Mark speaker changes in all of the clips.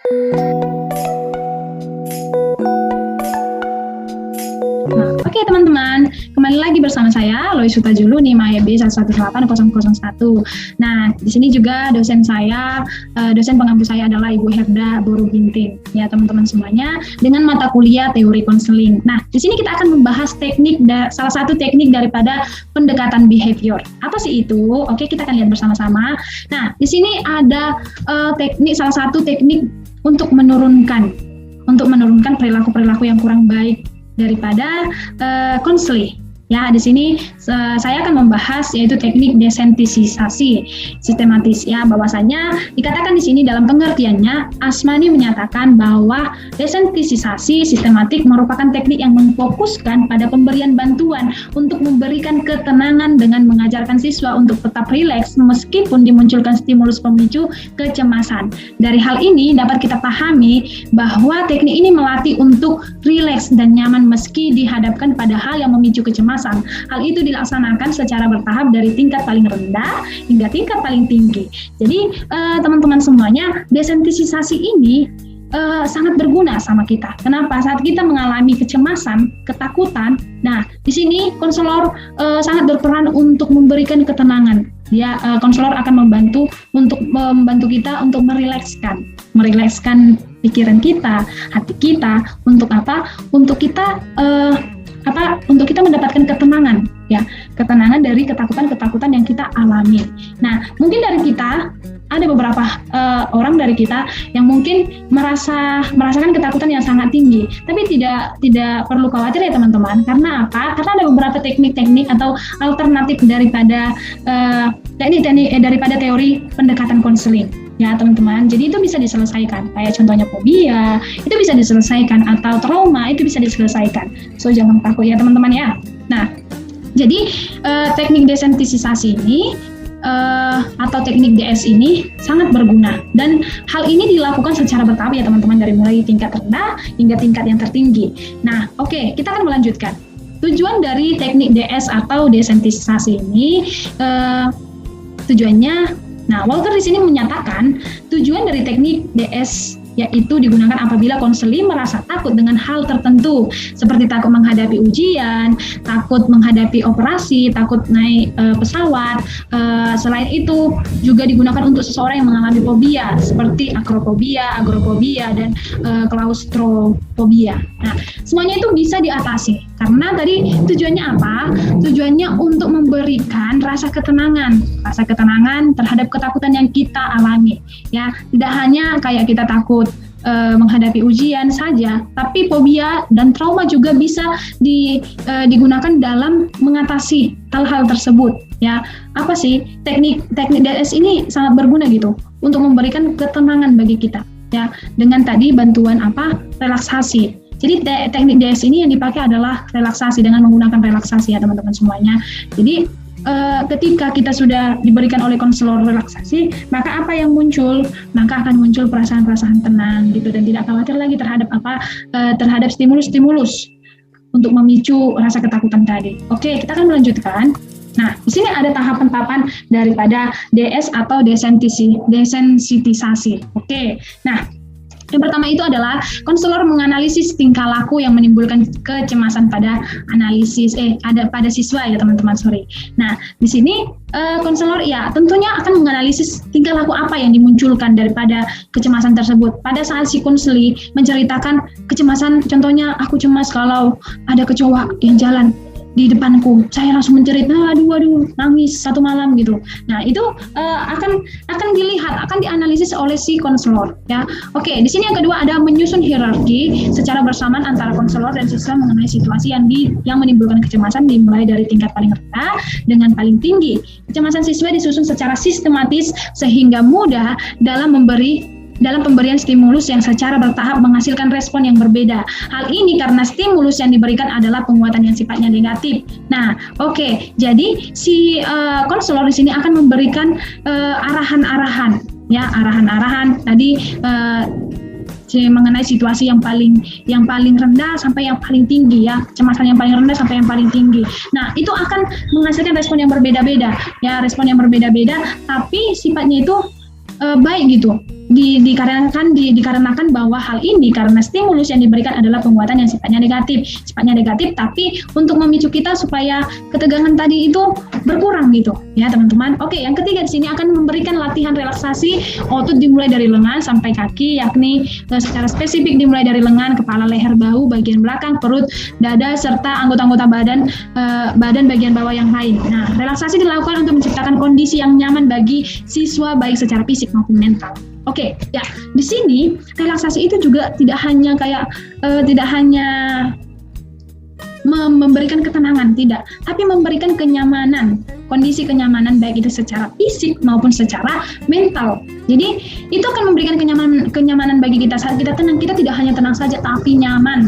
Speaker 1: Nah, oke teman-teman, kembali lagi bersama saya Lois Sutajulu nih MAEB 118.001. Nah, di sini juga dosen saya, dosen pengampu saya adalah Ibu Herda Boru Ginting. Ya teman-teman semuanya, dengan mata kuliah teori konseling. Nah, di sini kita akan membahas salah satu teknik daripada pendekatan behavior. Apa sih itu? Oke, kita akan lihat bersama-sama. Nah, di sini ada salah satu teknik untuk menurunkan perilaku-perilaku yang kurang baik daripada konseling. Ya, di sini saya akan membahas yaitu teknik desensitisasi sistematis. Ya, bahwasanya dikatakan di sini dalam pengertiannya, Asmani menyatakan bahwa desensitisasi sistematik merupakan teknik yang memfokuskan pada pemberian bantuan untuk memberikan ketenangan dengan mengajarkan siswa untuk tetap rileks meskipun dimunculkan stimulus pemicu kecemasan. Dari hal ini dapat kita pahami bahwa teknik ini melatih untuk rileks dan nyaman meski dihadapkan pada hal yang memicu kecemasan. Hal itu dilaksanakan secara bertahap dari tingkat paling rendah hingga tingkat paling tinggi. Jadi teman-teman semuanya, desensitisasi ini sangat berguna sama kita. Kenapa? Saat kita mengalami kecemasan, ketakutan, nah di sini konselor sangat berperan untuk memberikan ketenangan. Ya, konselor akan membantu kita untuk merilekskan pikiran kita, hati kita. Untuk apa? Untuk kita mendapatkan ketenangan, ya, ketenangan dari ketakutan yang kita alami. Nah, mungkin dari kita ada beberapa orang dari kita yang mungkin merasakan ketakutan yang sangat tinggi, tapi tidak perlu khawatir ya teman-teman. Karena apa? Karena ada beberapa teknik-teknik atau alternatif daripada daripada teori pendekatan konseling. Ya teman-teman, jadi itu bisa diselesaikan. Kayak contohnya fobia, itu bisa diselesaikan, atau trauma, itu bisa diselesaikan. So jangan takut ya teman-teman ya. Nah, jadi teknik desensitisasi ini atau teknik DS ini sangat berguna, dan hal ini dilakukan secara bertahap ya teman-teman, dari mulai tingkat rendah hingga tingkat yang tertinggi. Nah, oke, kita akan melanjutkan. Tujuan dari teknik DS atau desensitisasi ini tujuannya. Nah, Walker di sini menyatakan tujuan dari teknik DS yaitu digunakan apabila konseling merasa takut dengan hal tertentu, seperti takut menghadapi ujian, takut menghadapi operasi, takut naik pesawat. Selain itu juga digunakan untuk seseorang yang mengalami fobia, seperti akrofobia, agorafobia, dan klaustrofobia. Nah, semuanya itu bisa diatasi. Karena tadi tujuannya apa? Tujuannya untuk memberikan rasa ketenangan terhadap ketakutan yang kita alami. Ya, tidak hanya kayak kita takut menghadapi ujian saja, tapi fobia dan trauma juga bisa digunakan dalam mengatasi hal-hal tersebut. Ya, apa sih teknik DS ini sangat berguna gitu untuk memberikan ketenangan bagi kita. Ya, dengan tadi bantuan relaksasi. Jadi teknik DS ini yang dipakai adalah relaksasi, dengan menggunakan relaksasi ya teman-teman semuanya. Jadi ketika kita sudah diberikan oleh konselor relaksasi, maka apa yang muncul? Maka akan muncul perasaan-perasaan tenang gitu, dan tidak khawatir lagi terhadap stimulus-stimulus untuk memicu rasa ketakutan tadi. Oke, kita akan melanjutkan. Nah, di sini ada tahapan-tahapan daripada DS atau desensitisasi. Oke. Nah, yang pertama itu adalah konselor menganalisis tingkah laku yang menimbulkan kecemasan pada siswa ya teman-teman. Nah, di sini konselor ya tentunya akan menganalisis tingkah laku apa yang dimunculkan daripada kecemasan tersebut. Pada saat si konseli menceritakan kecemasan, contohnya aku cemas kalau ada kecoa yang jalan di depanku, saya langsung menjerit, aduh, nangis satu malam gitu. Nah, itu akan dilihat, akan dianalisis oleh si konselor. Ya, oke. Di sini yang kedua ada menyusun hierarki secara bersamaan antara konselor dan siswa mengenai situasi yang menimbulkan kecemasan, dimulai dari tingkat paling rendah dengan paling tinggi. Kecemasan siswa disusun secara sistematis sehingga mudah dalam pemberian stimulus yang secara bertahap menghasilkan respon yang berbeda. Hal ini karena stimulus yang diberikan adalah penguatan yang sifatnya negatif. Nah, oke. Jadi si konselor di sini akan memberikan arahan-arahan, ya, arahan-arahan tadi mengenai situasi yang paling rendah sampai yang paling tinggi, ya, kecemasan yang paling rendah sampai yang paling tinggi. Nah, itu akan menghasilkan respon yang berbeda-beda, ya, respon yang berbeda-beda, tapi sifatnya itu baik gitu. dikarenakan bahwa hal ini karena stimulus yang diberikan adalah penguatan yang sifatnya negatif, tapi untuk memicu kita supaya ketegangan tadi itu berkurang gitu, ya teman-teman. Oke, yang ketiga di sini akan memberikan latihan relaksasi otot dimulai dari lengan sampai kaki, yakni secara spesifik dimulai dari lengan, kepala, leher, bahu, bagian belakang, perut, dada, serta anggota-anggota badan bagian bawah yang lain. Nah, relaksasi dilakukan untuk menciptakan kondisi yang nyaman bagi siswa baik secara fisik maupun mental. Oke, ya di sini relaksasi itu juga tidak hanya memberikan ketenangan, tidak, tapi memberikan kenyamanan, kondisi kenyamanan baik itu secara fisik maupun secara mental. Jadi itu akan memberikan kenyamanan bagi kita saat kita tenang. Kita tidak hanya tenang saja, tapi nyaman.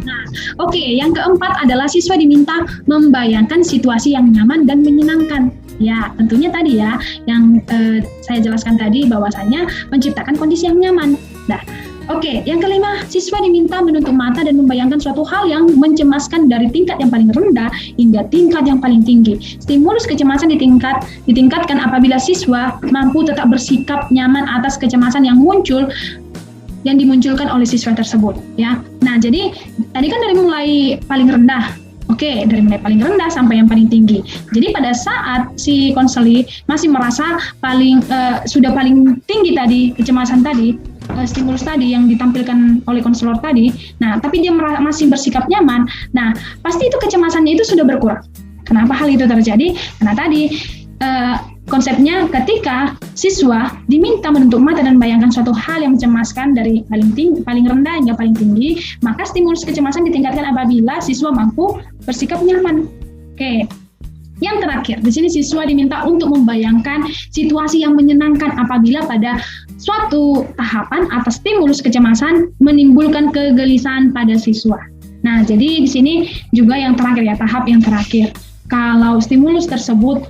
Speaker 1: Nah, oke, yang keempat adalah siswa diminta membayangkan situasi yang nyaman dan menyenangkan. Ya, tentunya tadi ya, yang saya jelaskan tadi bahwasanya menciptakan kondisi yang nyaman. Nah, oke, yang kelima, siswa diminta menutup mata dan membayangkan suatu hal yang mencemaskan dari tingkat yang paling rendah hingga tingkat yang paling tinggi. Stimulus kecemasan ditingkatkan apabila siswa mampu tetap bersikap nyaman atas kecemasan yang dimunculkan oleh siswa tersebut. Ya, nah jadi tadi kan dari mulai paling rendah. Oke, dari mulai paling rendah sampai yang paling tinggi. Jadi pada saat si konseli masih merasa sudah paling tinggi tadi kecemasan tadi, stimulus tadi yang ditampilkan oleh konselor tadi, nah tapi dia masih bersikap nyaman, nah pasti itu kecemasannya itu sudah berkurang. Kenapa hal itu terjadi? Karena tadi konsepnya ketika siswa diminta menutup mata dan bayangkan suatu hal yang mencemaskan dari paling rendah hingga paling tinggi, maka stimulus kecemasan ditingkatkan apabila siswa mampu bersikap nyaman. Oke. Yang terakhir, di sini siswa diminta untuk membayangkan situasi yang menyenangkan apabila pada suatu tahapan atas stimulus kecemasan menimbulkan kegelisahan pada siswa. Nah, jadi di sini juga yang terakhir ya, tahap yang terakhir. Kalau stimulus tersebut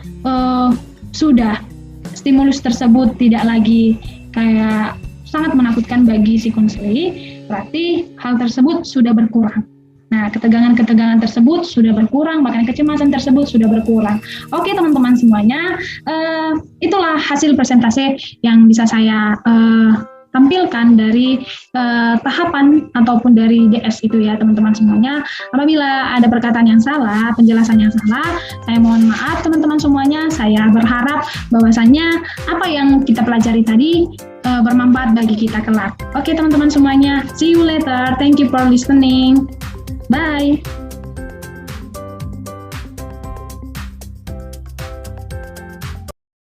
Speaker 1: stimulus tersebut tidak lagi kayak sangat menakutkan bagi si konseli, berarti hal tersebut sudah berkurang. Nah, ketegangan-ketegangan tersebut sudah berkurang, bahkan kecemasan tersebut sudah berkurang. Oke, teman-teman semuanya, itulah hasil presentasi yang bisa saya tampilkan dari tahapan ataupun dari DS itu ya, teman-teman semuanya. Apabila ada perkataan yang salah, penjelasan yang salah, saya mohon maaf teman-teman semuanya. Saya berharap bahwasannya apa yang kita pelajari tadi bermanfaat bagi kita kelak. Oke, teman-teman semuanya, see you later. Thank you for listening. Bye.